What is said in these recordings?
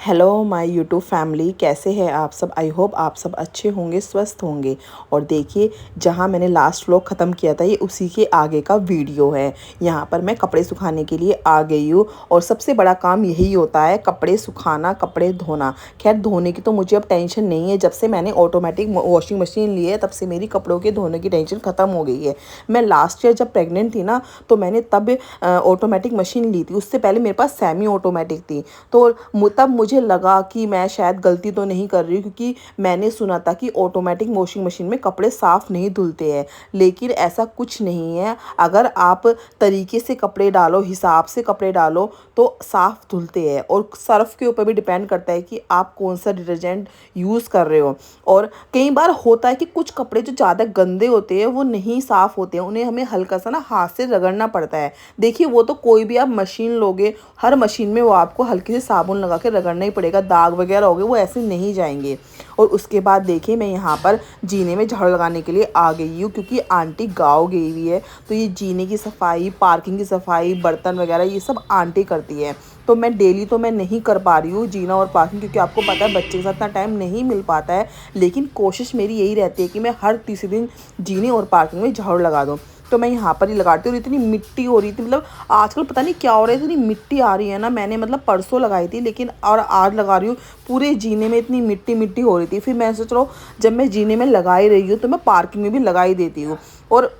Hello my YouTube family, कैसे हैं आप सब। आई होप आप सब अच्छे होंगे, स्वस्थ होंगे। और देखिए, जहां मैंने लास्ट व्लॉग ख़त्म किया था ये उसी के आगे का वीडियो है। यहां पर मैं कपड़े सुखाने के लिए आ गई हूँ और सबसे बड़ा काम यही होता है, कपड़े सुखाना, कपड़े धोना। खैर, धोने की तो मुझे अब टेंशन नहीं है। जब से मैंने ऑटोमेटिक वॉशिंग मशीन ली है तब से मेरी कपड़ों के धोने की टेंशन ख़त्म हो गई है। मैं लास्ट ईयर जब प्रेग्नेंट थी ना, तो मैंने तब ऑटोमेटिक मशीन ली थी। उससे पहले मेरे पास सेमी ऑटोमेटिक थी। तो तब मुझे लगा कि मैं शायद गलती तो नहीं कर रही हूँ, क्योंकि मैंने सुना था कि ऑटोमेटिक वॉशिंग मशीन में कपड़े साफ़ नहीं धुलते हैं। लेकिन ऐसा कुछ नहीं है। अगर आप तरीके से कपड़े डालो, हिसाब से कपड़े डालो, तो साफ़ धुलते हैं। और सर्फ़ के ऊपर भी डिपेंड करता है कि आप कौन सा डिटर्जेंट यूज़ कर रहे हो। और कई बार होता है कि कुछ कपड़े जो ज़्यादा गंदे होते हैं वो नहीं साफ़ होते हैं, उन्हें हमें हल्का सा ना हाथ से रगड़ना पड़ता है। देखिए, वो तो कोई भी आप मशीन लोगे, हर मशीन में वो आपको हल्के से साबुन लगा के रगड़ना ही पड़ेगा। दाग वगैरह हो गए वो ऐसे नहीं जाएंगे। और उसके बाद देखिए, मैं यहाँ पर जीने में झाड़ू लगाने के लिए आ गई हूँ, क्योंकि आंटी गाँव गई हुई है। तो ये जीने की सफाई, पार्किंग की सफाई, बर्तन वगैरह ये सब आंटी करती है। तो मैं डेली तो मैं नहीं कर पा रही हूँ जीना और पार्किंग, क्योंकि आपको पता है बच्चे के साथ इतना टाइम नहीं मिल पाता है। लेकिन कोशिश मेरी यही रहती है कि मैं हर तीसरे दिन जीने और पार्किंग में झाड़ू लगा दूँ। तो मैं यहाँ पर ही लगाती हूँ। और इतनी मिट्टी हो रही थी, मतलब आजकल पता नहीं क्या हो रहा है, इतनी मिट्टी आ रही है ना। मैंने मतलब परसों लगाई थी, लेकिन और आज लगा रही हूँ, पूरे जीने में इतनी मिट्टी मिट्टी हो रही थी। फिर मैं सोच रहा हूँ, जब मैं जीने में लगा ही रही हूँ तो मैं पार्किंग में भी लगा ही देती हूँ। और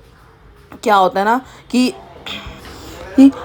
क्या होता है ना कि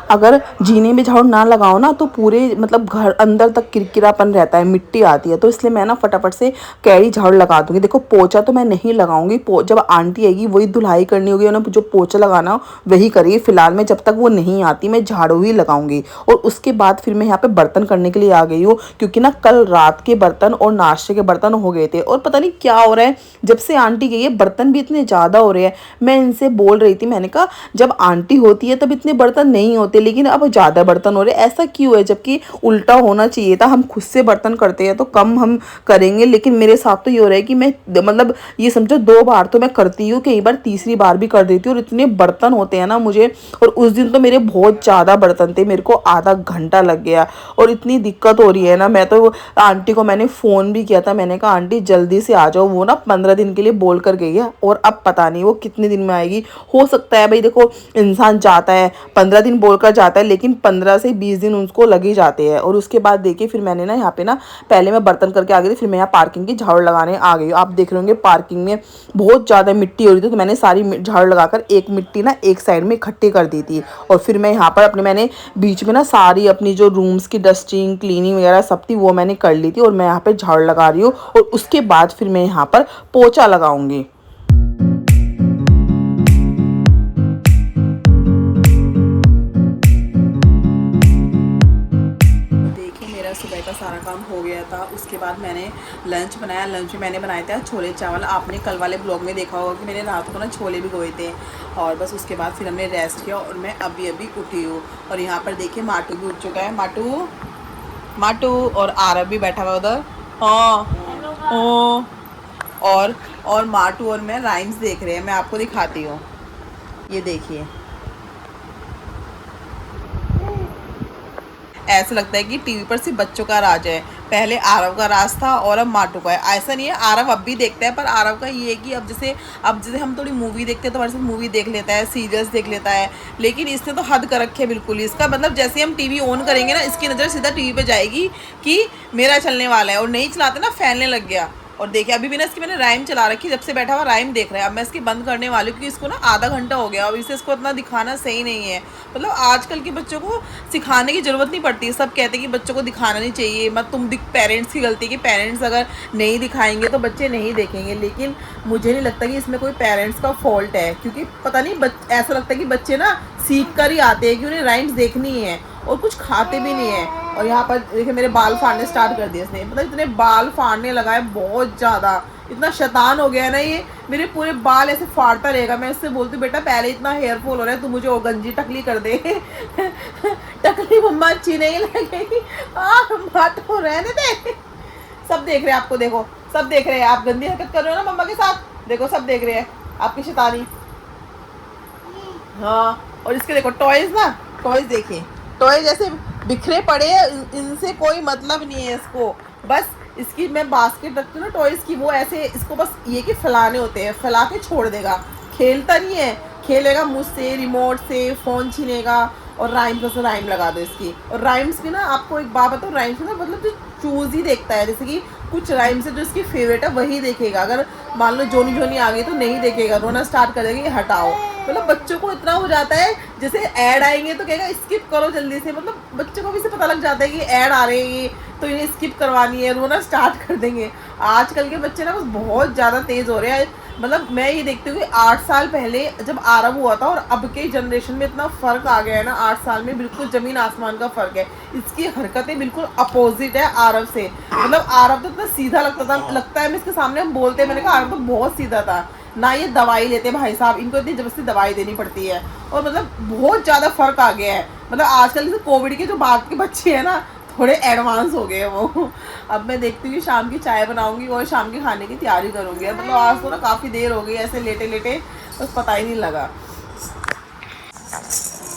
अगर जीने में झाड़ू ना लगाओ ना, तो पूरे मतलब घर अंदर तक किरकिरापन रहता है, मिट्टी आती है। तो इसलिए मैं ना फटाफट से कैरी झाड़ू लगा दूंगी। देखो, पोछा तो मैं नहीं लगाऊंगी, जब आंटी आएगी वही धुलाई करनी होगी, उन्हें जो पोछा लगाना हो वही करेगी। फिलहाल में जब तक वो नहीं आती मैं झाड़ू ही लगाऊंगी। और उसके बाद फिर मैं यहाँ पे बर्तन करने के लिए आ गई हूँ, क्योंकि ना कल रात के बर्तन और नाश्ते के बर्तन हो गए थे। और पता नहीं क्या हो रहा है, जब से आंटी गई है बर्तन भी इतने ज़्यादा हो रहे हैं। मैं इनसे बोल रही थी, मैंने कहा जब आंटी होती है तब इतने बर्तन नहीं होते, लेकिन अब ज़्यादा बर्तन हो रहे हैं, ऐसा क्यों है। जबकि उल्टा होना चाहिए था, हम खुद से बर्तन करते हैं तो कम हम करेंगे। लेकिन मेरे साथ तो ये हो रहा है कि मैं मतलब ये समझो 2 बार तो मैं करती हूँ, कई बार तीसरी बार भी कर देती हूँ। और इतने बर्तन होते हैं ना मुझे। और उस दिन तो मेरे बहुत ज़्यादा बर्तन थे, मेरे को आधा घंटा लग गया। और इतनी दिक्कत हो रही है ना, मैं तो आंटी को मैंने फ़ोन भी किया था। मैंने कहा आंटी जल्दी से आ जाओ। वो ना 15 दिन के लिए बोल कर गई है, और अब पता नहीं वो कितने दिन में आएगी। हो सकता है भाई, देखो इंसान जाता है 15 दिन बोलकर जाता है, लेकिन 15 से 20 दिन उसको लग ही जाते हैं। और उसके बाद देखिए, फिर मैंने ना यहाँ पे ना पहले मैं बर्तन करके आ गई थी, फिर मैं यहाँ पार्किंग की झाड़ू लगाने आ गई हूँ। आप देख रहे होंगे पार्किंग में बहुत ज़्यादा मिट्टी हो रही थी, तो मैंने सारी झाड़ू लगाकर एक मिट्टी ना एक साइड में इकट्ठी कर दी थी। और फिर मैं यहाँ पर मैंने बीच में ना सारी अपनी जो रूम्स की डस्टिंग, क्लीनिंग वगैरह सब थी वो मैंने कर ली थी। और मैं यहाँ पे झाड़ू लगा रही हूँ, और उसके बाद फिर मैं यहाँ पर पोछा लगाऊंगी। मेरा सुबह का सारा काम हो गया था। उसके बाद मैंने लंच बनाया। लंच में मैंने बनाए थे छोले चावल। आपने कल वाले ब्लॉग में देखा होगा कि मैंने रात को ना छोले भिगोए थे। और बस उसके बाद फिर हमने रेस्ट किया, और मैं अभी अभी उठी हूँ। और यहाँ पर देखिए, माटू भी उठ चुका है। माटू माटू और आरब भी बैठा हुआ उधर। हाँ ओ। और माटू और मैं राइम्स देख रहे हैं। मैं आपको दिखाती हूँ, ये देखिए। ऐसा लगता है कि टीवी पर सिर्फ बच्चों का राज है। पहले आरव का राज था और अब माटू का है। ऐसा नहीं है, आरव अब भी देखता है, पर आरव का ये है कि अब जैसे हम थोड़ी मूवी देखते हैं तो हमारे साथ मूवी देख लेता है, सीरियल्स देख लेता है। लेकिन इसने तो हद कर रखे है बिल्कुल। इसका मतलब जैसे हम टीवी ऑन करेंगे ना, इसकी नज़र सीधा टीवी पे जाएगी कि मेरा चलने वाला है। और नहीं चलाते ना, फैलने लग गया। और देखिए, अभी भी ना इसकी मैंने राइम चला रखी, जब से बैठा हुआ राइम देख रहा है। अब मैं इसकी बंद करने वाली हूँ, क्योंकि इसको ना आधा घंटा हो गया। अब इसे इसको इतना दिखाना सही नहीं है। मतलब आजकल के बच्चों को सिखाने की ज़रूरत नहीं पड़ती। सब कहते हैं कि बच्चों को दिखाना नहीं चाहिए, मत तुम पेरेंट्स की गलती है कि पेरेंट्स अगर नहीं दिखाएंगे तो बच्चे नहीं देखेंगे। लेकिन मुझे नहीं लगता कि इसमें कोई पेरेंट्स का फॉल्ट है, क्योंकि पता नहीं ऐसा लगता है कि बच्चे ना सीख कर ही आते हैं कि उन्हें राइम्स देखनी है, और कुछ खाते भी नहीं है। और यहाँ पर देखिए, मेरे बाल फाड़ने स्टार्ट कर दिए इसने। मतलब इतने बाल फाड़ने लगा है, बहुत ज़्यादा। इतना शैतान हो गया है ना ये, मेरे पूरे बाल ऐसे फाड़ता रहेगा। मैं इससे बोलती हूँ, बेटा पहले इतना हेयर फॉल हो रहा है, तू मुझे वो गंजी टकली कर दे। टकली मम्मा अच्छी नहीं लगेगी। बात हो रहने दे। सब देख रहे हैं आपको, देखो सब देख रहे हैं। आप गंदी हरकत कर रहे हो ना मम्मा के साथ, देखो सब देख रहे हैं आपकी शैतानी। हाँ, और इसके देखो टॉयज ना, टॉयज देखिए, टॉय जैसे बिखरे पड़े हैं, इनसे कोई मतलब नहीं है इसको। बस इसकी मैं बास्केट रखती हूँ ना टॉयज़ की, वो ऐसे इसको बस ये कि फैलाने होते हैं, फैला के छोड़ देगा, खेलता नहीं है। खेलेगा मुझसे, रिमोट से, फ़ोन छीनेगा और राइम लगा दो इसकी। और राइम्स भी ना, आपको एक बात बताऊँ, राइम्स ना मतलब जो चूज़ ही देखता है, जैसे कि कुछ राइम्स है जो इसकी फेवरेट है वही देखेगा। अगर मान लो जोनी जोनी आ गई तो नहीं देखेगा, रोना स्टार्ट कर देगा, ये हटाओ। मतलब बच्चों को इतना हो जाता है, जैसे ऐड आएंगे तो कहेगा स्किप करो जल्दी से। मतलब बच्चों को भी से पता लग जाता है कि ऐड आ रहे हैं तो इन्हें स्किप करवानी है, रोना स्टार्ट कर देंगे। आजकल के बच्चे ना बस बहुत ज़्यादा तेज़ हो रहे हैं। मतलब मैं ये देखती हूँ कि 8 साल पहले जब आरव हुआ था और अब के जनरेशन में इतना फ़र्क आ गया है ना, 8 साल में बिल्कुल ज़मीन आसमान का फ़र्क है। इसकी हरकतें बिल्कुल अपोजिट है आरव से। मतलब आरव तो इतना सीधा लगता है मैं इसके सामने हम बोलते हैं, मैंने कहा आरव तो बहुत सीधा था ना। ये दवाई लेते भाई साहब, इनको इतनी ज़बरदस्ती दवाई देनी पड़ती है और मतलब बहुत ज़्यादा फ़र्क आ गया है। मतलब आजकल जैसे कोविड के जो बाद के बच्चे हैं ना, थोड़े एडवांस हो गए हैं वो। अब मैं देखती हूँ शाम की चाय बनाऊंगी और शाम के खाने की तैयारी करूँगी। मतलब आज तो ना काफ़ी देर हो गई ऐसे लेटे लेटे, बस पता ही नहीं लगा।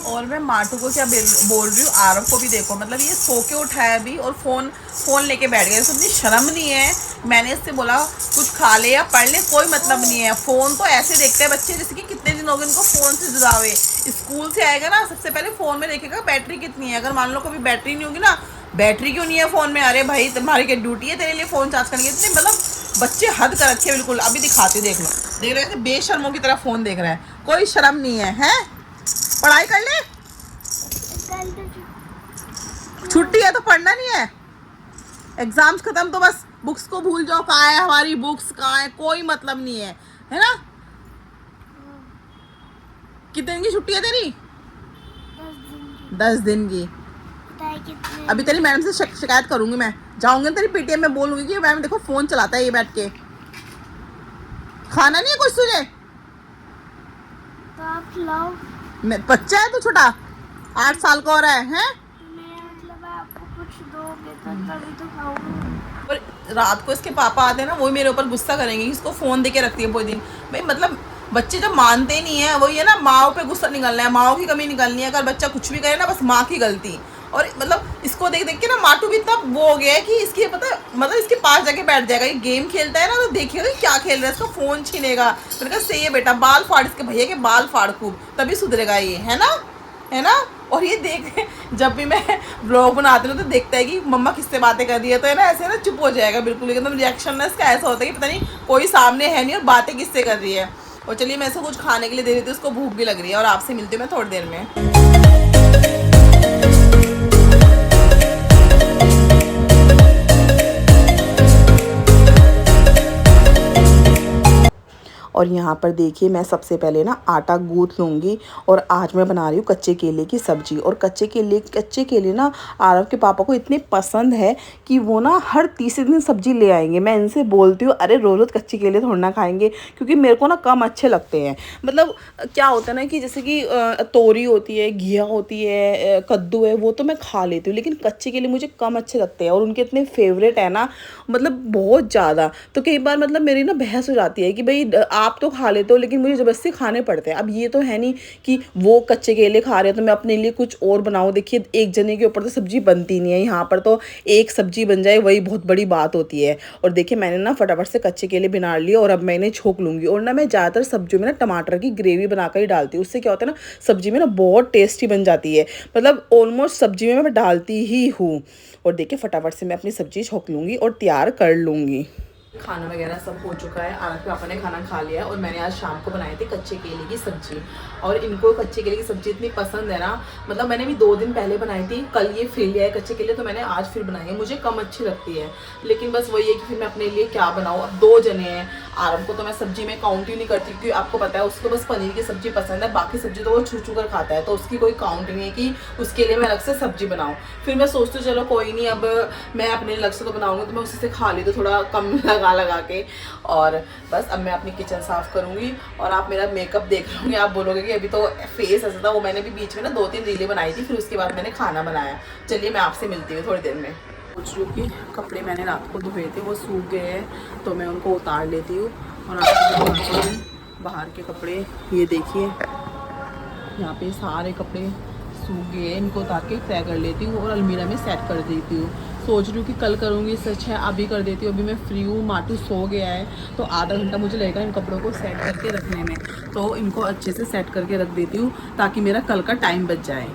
और मैं माटू को क्या बोल रही हूँ, आरव को भी देखो, मतलब ये सो के उठाया अभी और फ़ोन लेके बैठ गया। इतनी शर्म नहीं है। मैंने इससे बोला कुछ खा ले या पढ़ ले, कोई मतलब नहीं है। फ़ोन तो ऐसे देखते हैं बच्चे जैसे कि कितने दिन हो गए उनको फ़ोन से जुड़ा हुए। स्कूल से आएगा ना, सबसे पहले फ़ोन में देखेगा बैटरी कितनी है। अगर मान लो कभी बैटरी नहीं होगी ना, बैटरी क्यों नहीं है फ़ोन में, अरे भाई तुम्हारी क्या ड्यूटी है तेरे लिए फ़ोन चार्ज करने की। इतने मतलब बच्चे हद कर रखे बिल्कुल। अभी दिखाती हूँ, देख रहे हैं बेशर्मों की तरह फ़ोन देख रहा है, कोई शर्म नहीं है। हैं, पढ़ाई कर ले, छुट्टी है तो पढ़ना नहीं है, एग्जाम्स खत्म तो बस बुक्स को भूल जाओ। कहाँ है हमारी बुक्स, कहाँ है, कोई मतलब नहीं है ना। कितने दिन की छुट्टी है तेरी? 10 दिन की। अभी तेरी मैडम से शिकायत करूंगी मैं, जाऊंगी तेरी पीटीएम में बोलूंगी कि मैम देखो फोन चलाता है ये बैठ के। खाना नहीं है कुछ तुझे? तो आप खिलाओ। बच्चा है तू छोटा, 8 साल का हो रहा है, हैं? मतलब आपको कुछ दोगे तभी तो खाऊंगी। और रात को इसके पापा आते हैं ना, वो मेरे ऊपर गुस्सा करेंगे, इसको फ़ोन देके रखती है पूरे दिन। भाई मतलब बच्चे जब मानते नहीं है, वही है ना, माओ पे गुस्सा निकलना है, माओ की कमी निकलनी है। अगर बच्चा कुछ भी करे ना, बस माँ की गलती। और मतलब इसको देख देख के ना माटू भी इतना वो हो गया है कि इसकी पता मतलब इसके पास जाके बैठ जाएगा। ये गेम खेलता है ना तो देखिएगा क्या खेल रहा है, इसका फ़ोन छीनेगा। मैंने कहा सही है बेटा, बाल फाड़ इसके भैया के बाल फाड़ खूब, तभी सुधरेगा ये, है ना। और ये देख, जब भी मैं व्लॉग बनाती हूँ तो देखता है कि मम्मा किससे बातें कर रही है, तो है ना ऐसे ना चुप हो जाएगा बिल्कुल। एकदम रिएक्शन ना इसका ऐसा होता है कि पता नहीं कोई सामने है नहीं और बातें किससे कर रही है। और चलिए मैं इसको कुछ खाने के लिए दे देती हूँ, उसको भूख भी लग रही है। और आपसे मिलती हूँ मैं थोड़ी देर में। और यहाँ पर देखिए मैं सबसे पहले ना आटा गूँथ लूँगी और आज मैं बना रही हूँ कच्चे केले की सब्ज़ी। और कच्चे केले ना आरव के पापा को इतने पसंद है कि वो ना हर तीसरे दिन सब्ज़ी ले आएंगे। मैं इनसे बोलती हूँ अरे रोज़ कच्चे केले थोड़ा ना खाएंगे, क्योंकि मेरे को ना कम अच्छे लगते हैं। मतलब क्या होता है ना कि जैसे कि तोरी होती है, घिया होती है, कद्दू है, वो तो मैं खा लेती हूँ, लेकिन कच्चे केले मुझे कम अच्छे लगते हैं। और उनके इतने फेवरेट है ना, मतलब बहुत ज़्यादा। तो कई बार मतलब मेरी ना बहस हो जाती है कि भाई आप तो खा लेते हो लेकिन मुझे ज़बरदस्ती खाने पड़ते हैं। अब ये तो है नहीं कि वो कच्चे केले खा रहे हैं तो मैं अपने लिए कुछ और बनाऊँ। देखिए एक जने के ऊपर तो सब्ज़ी बनती नहीं है, यहाँ पर तो एक सब्ज़ी बन जाए वही बहुत बड़ी बात होती है। और देखिए मैंने ना फटाफट से कच्चे केले बना लिए और अब मैं इन्हें छोंक लूँगी। और ना मैं ज़्यादातर सब्जियों में ना टमाटर की ग्रेवी बनाकर ही डालती हूँ, उससे क्या होता है ना सब्ज़ी में ना बहुत टेस्टी बन जाती है। मतलब ऑलमोस्ट सब्ज़ी में मैं डालती ही हूँ। और देखिए फटाफट से मैं अपनी सब्ज़ी छोंक लूँगी और तैयार कर लूँगी। खाना वगैरह सब हो चुका है, आरव के पापा ने खाना खा लिया और मैंने आज शाम को बनाई थी कच्चे केले की सब्ज़ी। और इनको कच्चे केले की सब्ज़ी इतनी पसंद है ना, मतलब मैंने भी 2 दिन पहले बनाई थी, कल ये फिर लिया है कच्चे केले, तो मैंने आज फिर बनाई है। मुझे कम अच्छी लगती है, लेकिन बस वही है कि फिर मैं अपने लिए क्या बनाऊँ। अब 2 जने हैं, आरव को तो मैं सब्ज़ी में काउंट ही नहीं करती, क्योंकि आपको पता है उसको बस पनीर की सब्ज़ी पसंद है, बाकी सब्ज़ी तो वो छू छू कर खाता है, तो उसकी कोई काउंट नहीं है कि उसके लिए मैं अलग से सब्ज़ी बनाऊँ। फिर मैं सोचती हूँ चलो कोई नहीं, अब मैं अपने अलग से तो बनाऊँगी तो मैं उसी से खा ली तो थोड़ा कम लगा के। और बस अब मैं अपनी किचन साफ़ करूँगी और आप मेरा मेकअप देख लोगे, आप बोलोगे कि अभी तो फेस ऐसा था। वो मैंने भी बीच में ना 2-3 रीलें बनाई थी, फिर उसके बाद मैंने खाना बनाया। चलिए मैं आपसे मिलती हूँ थोड़ी देर में। सोच रही हूँ कि कपड़े मैंने रात को धोए थे वो सूख गए हैं, तो मैं उनको उतार लेती हूँ और आपको बाहर के कपड़े ये देखिए, यहाँ पे सारे कपड़े सूख गए हैं, इनको उतार के तय कर लेती हूँ और अलमीरा में सेट कर देती हूँ। सोच रही हूँ कि कल करूँगी, सच है अभी कर देती हूँ। अभी मैं फ्री हूँ, माटू सो गया है तो आधा घंटा मुझे लगेगा इन कपड़ों को सेट करके रखने में, तो इनको अच्छे से सेट करके रख देती हूँ ताकि मेरा कल का टाइम बच जाए।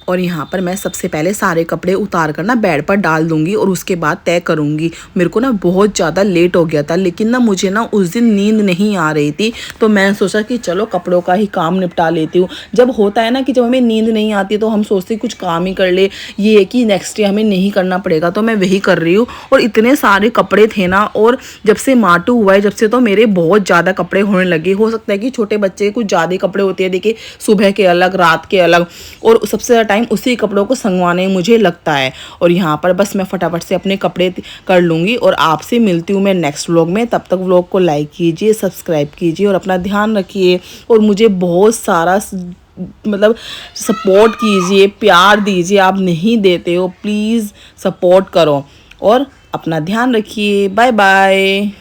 और यहाँ पर मैं सबसे पहले सारे कपड़े उतार कर ना बेड पर डाल दूंगी और उसके बाद तय करूँगी। मेरे को ना बहुत ज़्यादा लेट हो गया था, लेकिन ना मुझे ना उस दिन नींद नहीं आ रही थी, तो मैं सोचा कि चलो कपड़ों का ही काम निपटा लेती हूँ। जब होता है ना कि जब हमें नींद नहीं आती तो हम सोचते कुछ काम ही कर ले, ये है कि नेक्स्ट डे हमें नहीं करना पड़ेगा, तो मैं वही कर रही हूँ। और इतने सारे कपड़े थे ना, और जब से माटू हुआ है जब से तो मेरे बहुत ज़्यादा कपड़े होने लगे। हो सकता है कि छोटे बच्चे के कुछ ज़्यादा कपड़े होते हैं, देखिए सुबह के अलग, रात के अलग, और सबसे ज़्यादा टाइम उसी कपड़ों को संगवाने में मुझे लगता है। और यहाँ पर बस मैं फटाफट से अपने कपड़े कर लूँगी और आपसे मिलती हूँ मैं नेक्स्ट व्लॉग में। तब तक व्लॉग को लाइक कीजिए, सब्सक्राइब कीजिए और अपना ध्यान रखिए। और मुझे बहुत सारा मतलब सपोर्ट कीजिए, प्यार दीजिए, आप नहीं देते हो, प्लीज़ सपोर्ट करो और अपना ध्यान रखिए। Bye bye.